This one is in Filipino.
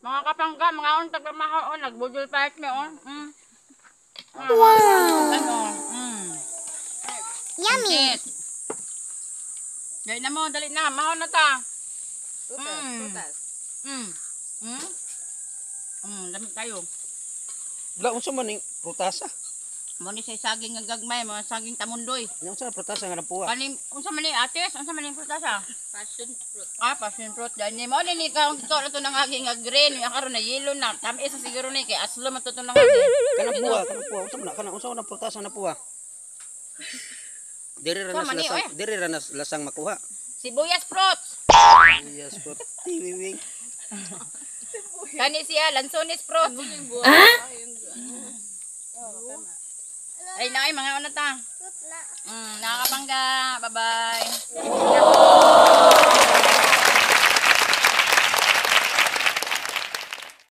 Mga kapangga, mga untag mahal, nagbudol fight me, oh. Wow! Ano, Yummy! Dali na mo, dali na, mahal na ta. Tutas. Dami tayo. Wala unsa man ning prutasa. Mo ni say saging nga gagmay, mga saging tamundoy. Nya unsa prutasa nga napuwa? Kaning unsa man ni ates, unsa man ni prutasa? Passion fruit. Passion fruit dani mo ni kaon to na agi nga green, ya karon na yellow na. Tamis sa siguro ni kay aslo man to nang agi. Kana puwa, unsa man kana unsa man prutasa napuwa? Diri ra nas lasang makuha. Sibuyas fruits. Yes, fruit. Tiwiwing. Kani siya lansones fruit. Ay na ay mga una ta. Nakakapangga. Bye-bye.